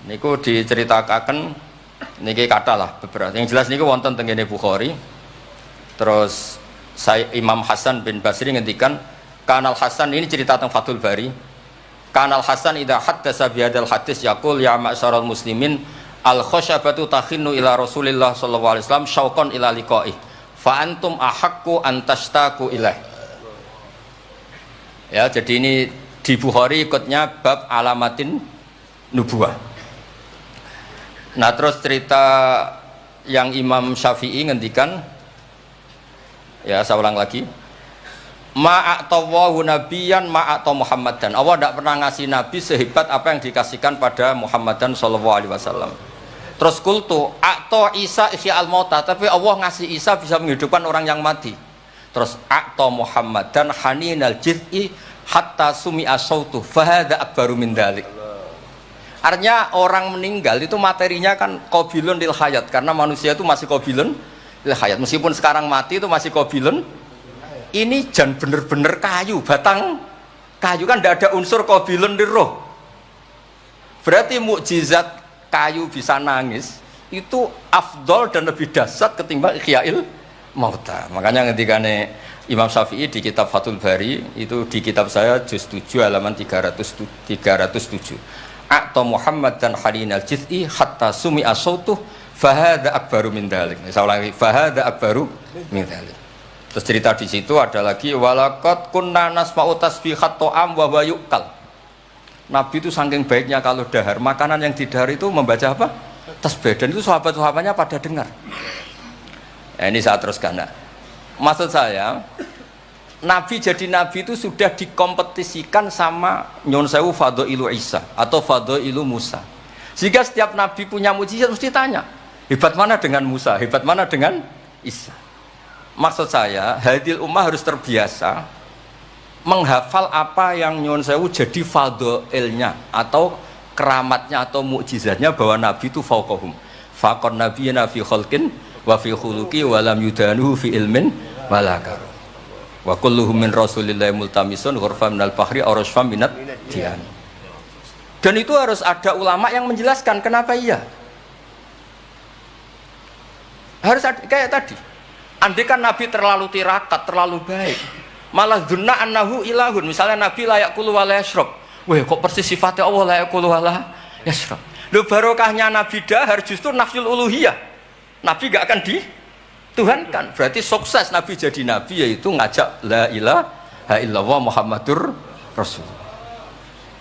niku diceritakaken niki katalah beberapa. Yang jelas niku wonten tenggene Bukhari. Terus saya Imam Hasan bin Basri ngendikan Kanal Hasan ini cerita tentang Fathul Bari. Kanal Hasan idza haddasa bi hadzal hadis yaqul ya ma'syaral muslimin al khosyabatu takhinnu ila Rasulillah sallallahu alaihi wasallam syauqan ila liqaih fa antum ahaqqu an tashtaku ilaih. Ya, jadi ini di Bukhari ikutnya bab alamatin nubuwah. Nah, terus cerita yang Imam Syafi'i ngendikan ya saya ulang lagi ma'atawahu nabiyan ma'ata Muhammadan. Allah tidak pernah ngasih nabi sehebat apa yang dikasihkan pada Muhammadan sallallahu alaihi wasallam. Terus kultu atau Isa ihya al-mauta, tapi Allah ngasih Isa bisa menghidupkan orang yang mati. Terus a'ta Muhammadan haninal jiz'i hatta sumi'a sautu fahadha akbaru min dzalik. Artinya orang meninggal itu materinya kan qabilun lil hayat, karena manusia itu masih qabilun lil hayat. Meskipun sekarang mati itu masih qabilun. Ini jan bener-bener kayu, batang kayu, kan tidak ada unsur qabilun lil roh. Berarti mukjizat kayu bisa nangis itu afdol dan lebih dahsyat ketimbang ihya'il mauta. Makanya ketika Imam Syafi'i di kitab Fathul Bari, itu di kitab saya juz 7 halaman 307. A'ta Muhammad dan halinal jiz'i hatta sumi'a sautuh fahadha akbaru min dzalik. Saya ulangi, fahadha akbaru min dzalik. Terus cerita di situ ada lagi walaqad kunna nasma'u tasbihat ta'am wa yuqal. Nabi itu saking baiknya kalau dahar, makanan yang didahar itu membaca apa? Tasbih, dan itu sahabat-sahabatnya pada dengar. Nah, ini saya teruskan. Nah, maksud saya Nabi jadi Nabi itu sudah dikompetisikan sama Nyon Sewu Fadailu Isa atau Fadailu Musa. Sehingga setiap Nabi punya mujizat mesti tanya, hebat mana dengan Musa, hebat mana dengan Isa. Maksud saya, hadil ummah harus terbiasa menghafal apa yang Nyon Sewu jadi fadailnya atau keramatnya atau mukjizatnya, bahwa Nabi itu fauqahum. Faqon nabiyina fi khalqin wa fi khuluqi wa lam yudanuhu fi ilmin wala karam. Wa kulluhum min rasulillahi multamisun ghurfam minal bahri aurashfam minat dian. Dan itu harus ada ulama yang menjelaskan kenapa iya. Harus ada, kayak tadi. Andai kan Nabi terlalu tirakat, terlalu baik, malah dzunna annahu ilahun. Misalnya Nabi layak kulu wa la yashrab. Weh, kok persis sifatnya Allah layak kulu wa la yashrab. Lho, barokahnya Nabi dahar justru nafsul uluhiyah. Nabi gak akan Tuhan kan, berarti sukses Nabi jadi Nabi yaitu ngajak la ilaha illallah Muhammadur Rasul.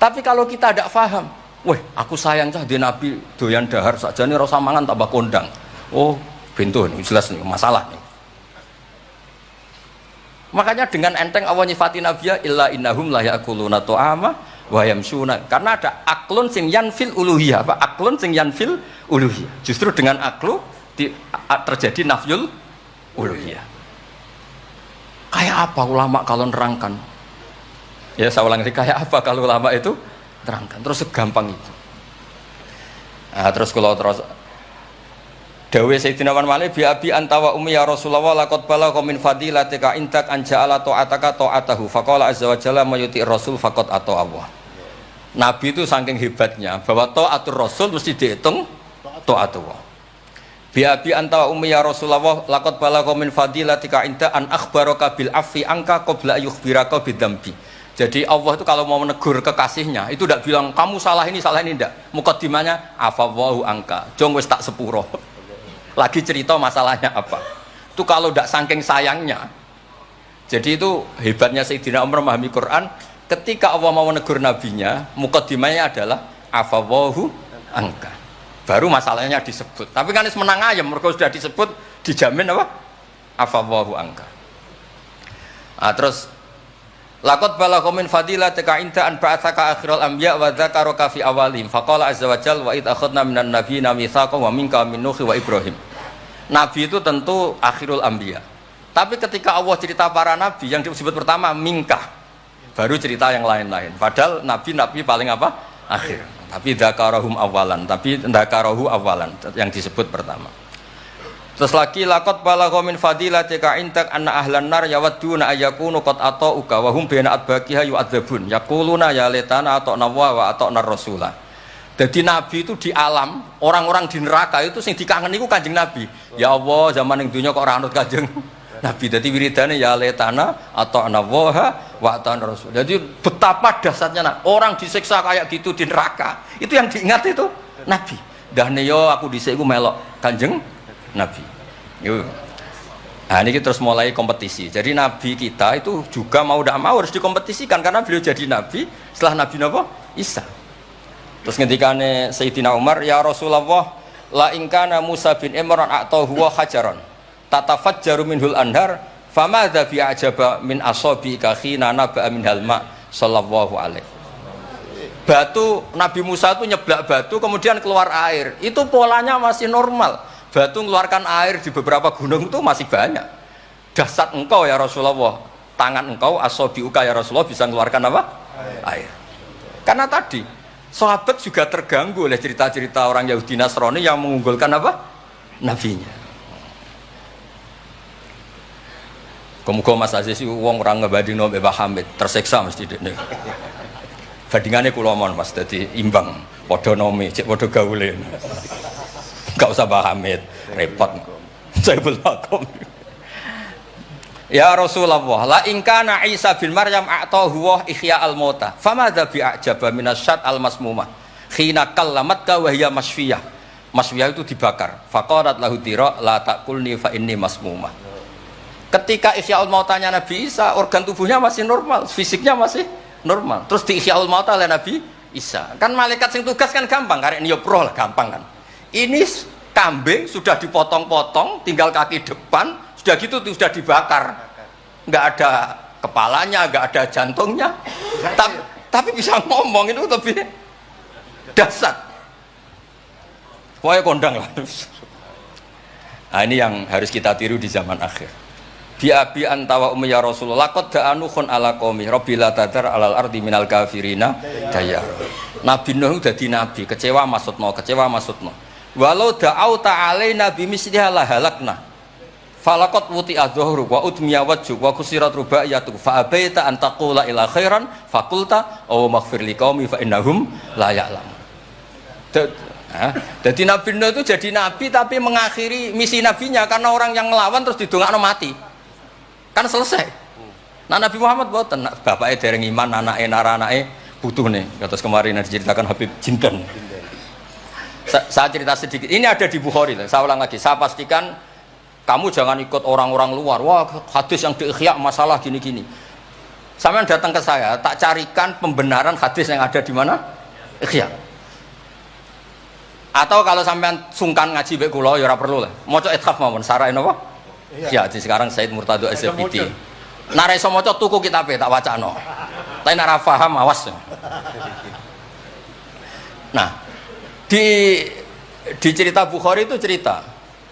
Tapi kalau kita tidak paham, weh aku sayang cah di Nabi doyan dahar saja nih rasa mangan tambah kondang. Oh bentuk nih jelas nih masalah nih. Makanya dengan enteng Allah nyifati Nabi ya illa innahum la ya'kuluna ta'ama wa yamshuna, karena ada aklun sing yanfil uluhiyah, apa aklun sing yanfil uluhiyah. Justru dengan aklu terjadi nafyul uluhiyah. Kayak apa ulama kalau nerangkan? Ya saya ulang lagi, kayak apa kalau ulama itu terangkan? Terus segampang itu. Nah, terus kalau Dawe Sayyidina Wan Malik bi abi anta wa ummi ya Rasulullah laqad balagha min fadilatika intak an ja'ala ta'ataka ta'atahu faqala azza wa jalla may yuti rasul faqad ata Allah. Nabi itu saking hebatnya bahwa ta'atur rasul mesti dihitung ta'atullah. Bi abi anta wa ummi ya Rasulullah laqad balagha min fadilatika inta an akhbaraka bil afi angka qabla yukhbiraka bidzambi. Jadi Allah itu kalau mau menegur kekasihnya itu tidak bilang kamu salah ini tidak. Mukaddimahnya afawwahu angka. Jong wis tak sepuro. Lagi cerita masalahnya apa. Itu kalau tidak saking sayangnya. Jadi itu hebatnya Sayyidina Umar memahami Quran. Ketika Allah mau menegur nabinya, mukaddimahnya adalah afawwahu angka. Baru masalahnya disebut. Tapi kan menang ayam, mereka sudah disebut, dijamin apa? Afawwahu angka. Nah, terus laqad balagha min fadilatika inta an ba'atsaka akhiral anbiya wa dzakaraka fi awalihim faqala azza wa jalla wa id akhadna minan nabiyina mitsaqan wa minka min nuh wa ibrahim. Nabi itu tentu akhirul anbiya. Tapi ketika Allah cerita para nabi yang disebut pertama minka, baru cerita yang lain-lain. Padahal nabi paling apa? Akhir. Tapi dzakarahum awalan, tapi dzakarahu awalan yang disebut pertama. Terus lagi laqad balagha min fadilatika intak anna ahlan nar yawadduna ayyakunu qad ata'uka wa hum baina adbaqiha yu'adzabun yaquluna ya laitana ata'na wa ata'na rasula. Jadi Nabi itu di alam, orang-orang di neraka itu sing dikangeni ku Kanjeng Nabi. Ya Allah, zaman ning dunya kok ora anut Kanjeng Nabi. Dadi wiridane ya laitana ata'na wa ata'na rasul. Jadi betapa dahsyatnya orang disiksa kayak gitu di neraka. Itu yang diingat itu Nabi. Dahne yo aku dhisik ku melok Kanjeng Nabi. Yuk. Nah ini terus mulai kompetisi. Jadi Nabi kita itu juga mau tidak mau harus dikompetisikan karena beliau jadi Nabi setelah Nabi Isa. Terus ketika Sayyidina Umar, ya Rasulullah, la ingkana Musa bin Imran atau huwa hajaron tatafajjaru minhul anhar famadza bi ajaba min asabi khina naba'a min halma sallallahu alaihi. Batu Nabi Musa itu nyeblak batu kemudian keluar air. Itu polanya masih normal. Batu mengeluarkan air di beberapa gunung itu masih banyak. Dasar engkau ya Rasulullah, tangan engkau asobiuka ya Rasulullah bisa mengeluarkan apa? Air. Karena tadi sahabat juga terganggu oleh cerita-cerita orang Yahudi Nasrani yang mengunggulkan apa? Nabinya. Kemudian Mas Aziz itu uang orang ngebanding no Mbak Hamid tersiksa mesti dene. Bandingannya kulomon Mas, jadi imbang. Podo nomi, cek podo gaule. Gak usah Mbak Hamid, repot. Saya belum. Ya Rasulullah, la in kana Isa bin Maryam a'tahu wa ihya al-mauta famadza bi'ajaba minasyat al-masmumah khina kallamat ka wa hiya masfiyah. Masfiyah itu dibakar. Faqarat lahu tira la taqulni fa inni masmumah. Ketika ihyaul mautanya Nabi Isa, organ tubuhnya masih normal, fisiknya masih normal. Terus di ihyaul mauta oleh Nabi Isa. Kan malaikat sing tugas kan gampang, karek niup roh lah gampang kan. Ini kambing sudah dipotong-potong, tinggal kaki depan, sudah gitu sudah dibakar, nggak ada kepalanya, nggak ada jantungnya, tapi bisa ngomong, itu lebih dasar. Wah kondang lah. Nah ini yang harus kita tiru di zaman akhir. Biabi antawa ummi ya Rasulullah qad da'anukhun ala qaumi rabbil tadar alal ardi minal kafirina dayar. Nabi Nuh dadi nabi, kecewa maksudno. Walau da'au ta'alaina bimisliha la halakna. Falaqat wuti adzuhru wa udmiya wajhu wa kusirat rubaiyatu fa abaita an taqula ila khairan faqulta aw maghfir liqaumi fa innahum la ya'lamun. Jadi Nabi Nuh itu jadi nabi tapi mengakhiri misi nabinya karena orang yang melawan terus didongakno mati. Kan selesai. Nah Nabi Muhammad boten, bapaknya dereng iman, anake naranake butuh nih. Kados kemarin diceritakan Habib Jinten. Saya cerita sedikit. Ini ada di Bukhari. Saya ulang lagi. Saya pastikan kamu jangan ikut orang-orang luar. Wah, hadis yang di Ihya masalah gini-gini. Sampeyan datang ke saya, tak carikan pembenaran hadis yang ada di mana? Ihya. Atau kalau sampean sungkan ngaji mbek kula ya ora perlu lah. Maca ithaf mawon sarai napa? Iya, sekarang Said Murtado SPT. Nek iso maca tuku kitabe tak wacano. Tapi nek ora paham awas. Nah, di cerita Bukhari itu cerita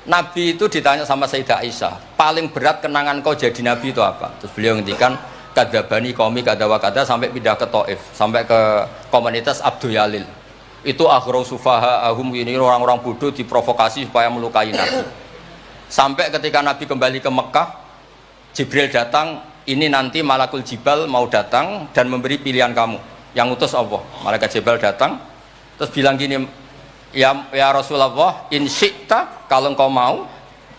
Nabi itu ditanya sama Sayyidah Aisyah, paling berat kenangan kau jadi Nabi itu apa? Terus beliau ngendikan kadzabani qaumi kadza wa kadza sampai pindah ke Taif, sampai ke komunitas Abdul Yalil. Itu akhru sufaha ahum, ini orang-orang bodoh diprovokasi supaya melukai Nabi. Sampai ketika Nabi kembali ke Mekah, Jibril datang, ini nanti Malakul Jibal mau datang dan memberi pilihan kamu. Yang utus Allah. Malaikat Jibal datang, terus bilang gini, ya Rasulullah, in syi'ta, kalau engkau mau,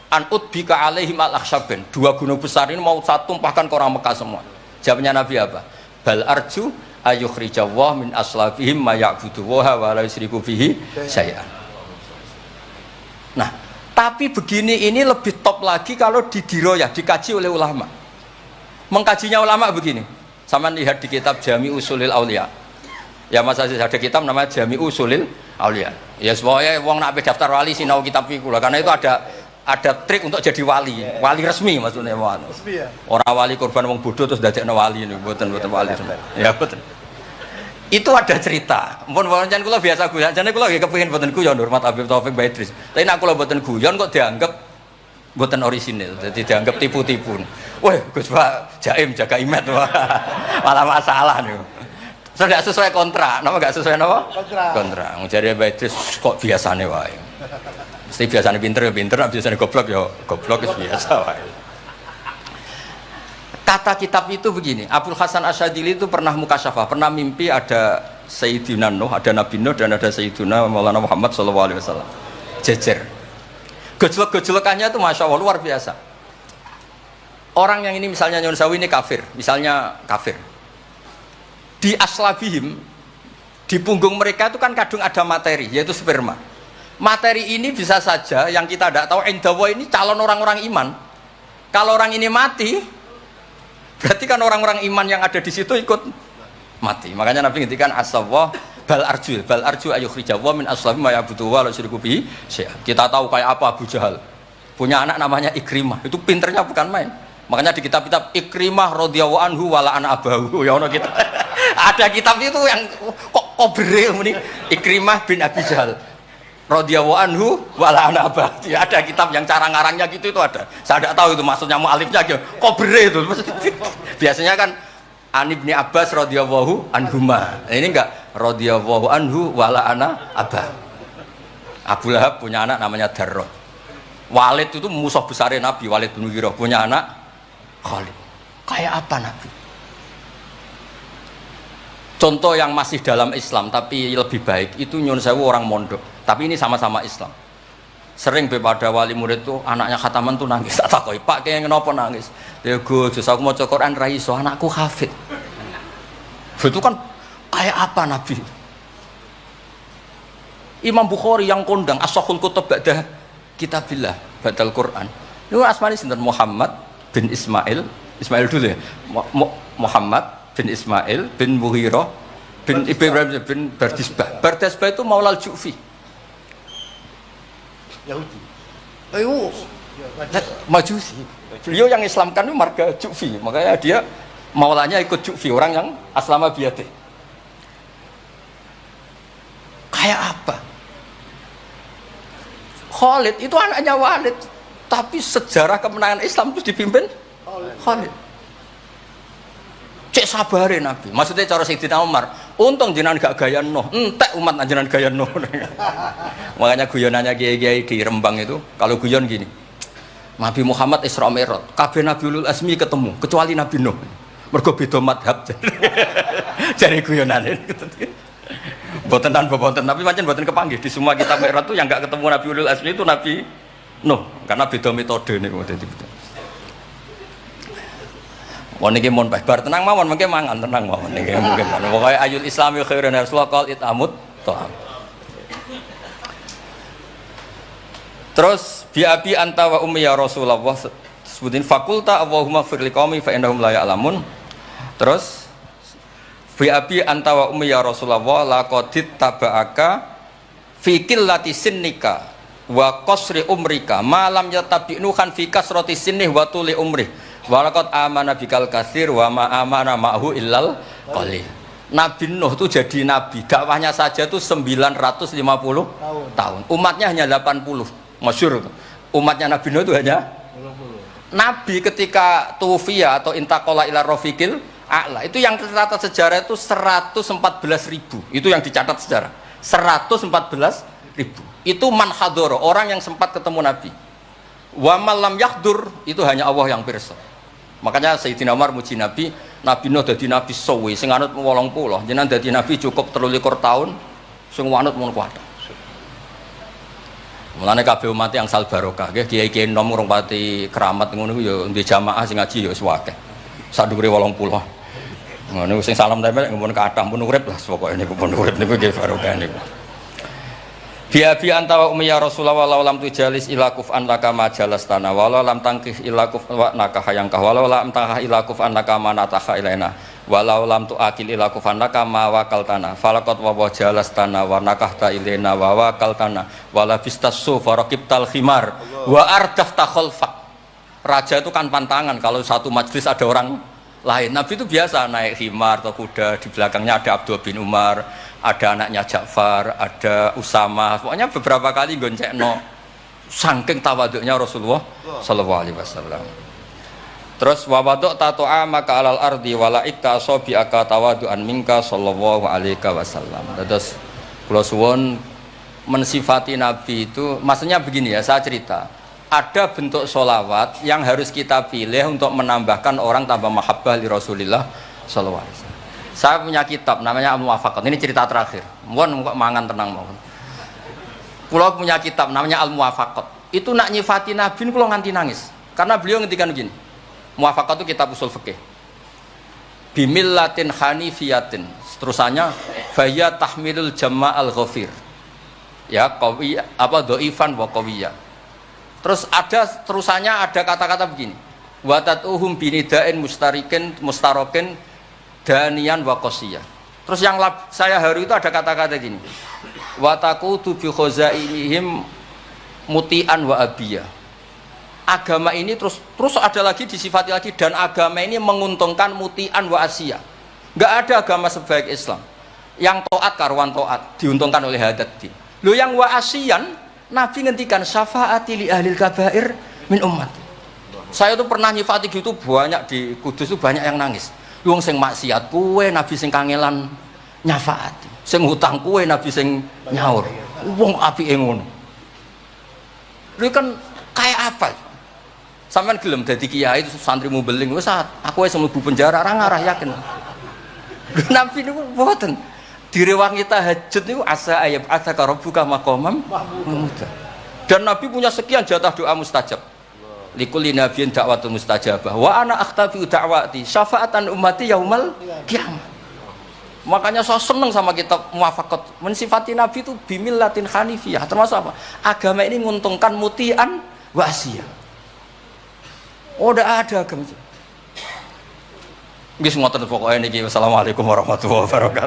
an udbika alaihim al-akhsyaben. 2 gunung besar ini mau saya tumpahkan ke orang Mekah semua. Jawabnya Nabi apa? Bal arju ayukhrijawah min aslafihim ma ya'budu wa la yusyriku bihi syai'an. Nah, tapi begini ini lebih top lagi kalau didiroyah, dikaji oleh ulama. Mengkajinya ulama begini. Sama lihat di kitab Jami Usulil Aulia. Ya Mas Aziz ada kitab namanya Jami Usulil Aulia. Ya semuanya wong nak daftar wali sinau kitab iku lah. Karena itu ada trik untuk jadi wali. Wali resmi maksudnya wali. Ya? Orang wali korban wong bodoh terus dadekno wali niku mboten wali. Ya betul. Itu ada cerita. Mun pancen kula biasa guyon, jane kula nggih kepengin mboten guyon hormat Habib Taufik Baidris. Tapi nek kula mboten guyon kok dianggap mboten orisinil. Jadi dianggap tipu-tipu. Wah, Gus Pak Jaim jaga imet malah masalah niku. Sudah sesuai kontrak, nama enggak sesuai nama? Kontrak. Jare Baidris kok biasane wae. Mesti biasane pinter ya pinter, biasane goblok ya goblok wis biasa wae. Kata kitab itu begini, Abdul Hasan Asyadili itu pernah mukasyafah, pernah mimpi ada Sayyidina Nuh, ada Nabi Nuh dan ada Sayyidina Maulana Muhammad SAW jejer. Gejolak-gejolakannya itu Masya Allah luar biasa. Orang yang ini misalnya Nyun Sawi ini kafir, misalnya kafir. Di aslabihim, di punggung mereka itu kan kadang ada materi, yaitu sperma. Materi ini bisa saja yang kita tidak tahu, indawa ini calon orang-orang iman. Kalau orang ini mati, berarti kan orang-orang iman yang ada di situ ikut mati. Makanya Nabi ngintikan asawah bal arju ayukhrijawah min aslabi ma ya'budu wa la yusyriku bihi syai'an. Kita tahu kayak apa Abu Jahal. Punya anak namanya Ikrimah. Itu pinternya bukan main. Makanya di kitab-kitab Ikrimah radhiyallahu anhu wa la'ana abahu. Ya ono kita. Ada kitab itu yang kok kobre ini Ikrimah bin Abi Jahal. radhiyallahu anhu wala ana abah. Ya, ada kitab yang cara ngarangnya gitu itu ada. Saya tidak tahu itu maksudnya mualifnya gitu. Kobre itu. Biasanya kan An Ibni Abbas radhiyallahu anhuma. Ini enggak radhiyallahu anhu wala ana abah. Abu Lahab punya anak namanya Darrah. Walid itu musuh besar Nabi, Walid bin Mughirah punya anak Khalid. Kayak apa Nabi? Contoh yang masih dalam Islam tapi lebih baik itu nyun sewu orang mondok. Tapi ini sama-sama Islam. Sering pada wali murid tuh anaknya khataman tuh nangis. Tak takoi, Pak kayak kenapa nangis? Ya Gus, aku mau Quran ra iso, anakku hafid. Itu kan kayak apa Nabi? Imam Bukhari yang kondang as-sahul kutub ba'da kitabillah, ba'dal Quran. Itu asmane sinten? Muhammad bin Ismail dulu ya. Muhammad bin Ismail bin Mughirah bin Ibrahim bin Bardisbah. Bardisbah itu Maulal Ju'fi. Yahudi. Ayo, Majusi. Beliau yang Islamkan itu marga Ju'fi, makanya dia maulanya ikut Ju'fi, orang yang aslama biyate. Kayak apa? Khalid itu anaknya Walid, tapi sejarah kemenangan Islam itu dipimpin Khalid. Cek sabare Nabi. Maksudnya cara Sayyidina Umar, untung jenengan gak gaya Nuh, entek umat jenengan gaya Nuh. Makanya guyonannya kiai-kiai di Rembang itu, kalau guyon gini. Nabi Muhammad Isra Mi'raj, kabeh Nabi Ulul Azmi ketemu, kecuali Nabi Nuh. Mergo beda madhab. Jare guyonane. Boten tapi pancen boten kepanggih. Di semua kitab Mi'raj itu yang enggak ketemu Nabi Ulul Azmi itu Nabi Nuh, karena beda metode niku dadi. Mon iki mon bar tenang mawon mengke mangan tenang mawon niki mungkin pokoke ayul islami khairun rasulullah qal itamut ta'am. Terus bi abi anta wa ummi ya Rasulullah sebutin fakulta Allahumma fir liqaumi fa innahum la ya'lamun. Terus bi abi anta wa ummi ya Rasulullah laqadit taba'aka fi qillati sinnika wa qasri umrika ma lam yatabi'nu kan fi kasrati sinnih wa tuli umrih. Walaqad amana bikal katsir wa ma amana ma'hu illal qalil. Nabi Nuh itu jadi nabi, dakwahnya saja itu 950 tahun. Umatnya hanya 80. Masyhur itu. Umatnya Nabi Nuh itu hanya 80. Nabi ketika tufiya atau intaqala ila rafiqil a'la, itu yang tercatat sejarah itu 114.000. Itu yang dicatat sejarah. 114.000. Itu man hadara, orang yang sempat ketemu Nabi. Wa malam yahdur, itu hanya Allah yang pirsa. Makanya Sayyidina Umar muji Nabi, Nabi Nuh dadi nabi suwi, sing anut 80, jenengan dadi nabi cukup 23 tahun, sing anut mun kuat. Mulane kabeh umat yang sal barokah, nggih kiai-kiai nom urung pati keramat ngono ya ndek jamaah sing ngaji ya wis akeh. Sadhuwure 80. Ngono sing salam tempel ngempun kathah pun urip lah pokoke niku pun urip niku nggih barokah niku. Biabi anta wa ummi ya Rasulullah walau lam tujalis ila kuf'an laka ma jalastana walau lam tangkih ila kuf'an laka hayangkah walau lam tangkah ila kuf'an laka ma nataha ilaina walau lam tuakil ila kuf'an laka ma wakaltana falaqad wa jalastana wa nakahta ilaina wa wakaltana wala bistasu faraqibtal khimar wa ardafta khalfak. Raja itu kan pantangan kalau satu majlis ada orang lain. Nabi itu biasa naik khimar atau kuda, di belakangnya ada Abdul bin Umar, ada anaknya Ja'far, ada Usama. Pokoknya beberapa kali goncekno saking tawaduknya Rasulullah sallallahu alaihi wasallam. Terus wa wadok tatu'a maka alal ardi wala ikta sobi aka tawadu'an minka sallallahu alaihi wasallam. Terus kula suwun mensifati Nabi itu maksudnya begini ya, saya cerita. Ada bentuk sholawat yang harus kita pilih untuk menambahkan orang tambah mahabbah li Rasulillah sallallahu alaihi wasallam. Saya punya kitab namanya Al-Muwafaqat. Ini cerita terakhir. Mohon mangan tenang mohon. Kulo punya kitab namanya Al-Muwafaqat. Itu nak nyifati Nabi kulo nganti nangis. Karena beliau ngendikan begini. Muwafaqat itu kitab usul fikih. Bimillatin hanifiyatin. Terusannya faya tahmilul jama'al ghafir. Ya, qawiyya apa dhaifan wa qawiyya. Terus ada terusannya ada kata-kata begini. Wa tatuhum binidain mustarokin danian wa qasiyah. Terus yang saya haru itu ada kata-kata gini. Wa taqutu bi khazainihim mutian wa abiyah. Agama ini terus ada lagi disifati lagi dan agama ini menguntungkan mutian wa asiyah. Enggak ada agama sebaik Islam. Yang taat karuan taat diuntungkan oleh hadad din. Lo yang wa asian, Nabi ngendikan syafaati li ahlil kabair min umat. Saya tuh pernah nyifati gitu banyak di Kudus tuh banyak yang nangis. Wong sing maksiat kuwe Nabi sing kangelan nyafaati. Sing hutang kuwe Nabi sing nyaur. Wong apike ngono. Lho kan kayak apa? Sampean gelem dadi kiai santrimu beling wis aku wis mlebu penjara ora ngarah yakin. Nabi niku mboten. Direwangi tahajud niku asa ayat ataka rabbuka maqamam mahmud. Dan Nabi punya sekian jatah doa mustajab. Likulli nabiyyin da'watun mustajabah wa ana akhtabi da'wati syafaatan ummati yaumal qiyamah. Makanya saya seneng sama kitab Muwafaqat. Mensifati Nabi itu bimillatin hanifiyah. Termasuk apa? Agama ini menguntungkan mutian wa asiyah. Oh, udah ada agama. Nggih ngoten pokoke niki. Wassalamualaikum warahmatullahi wabarakatuh.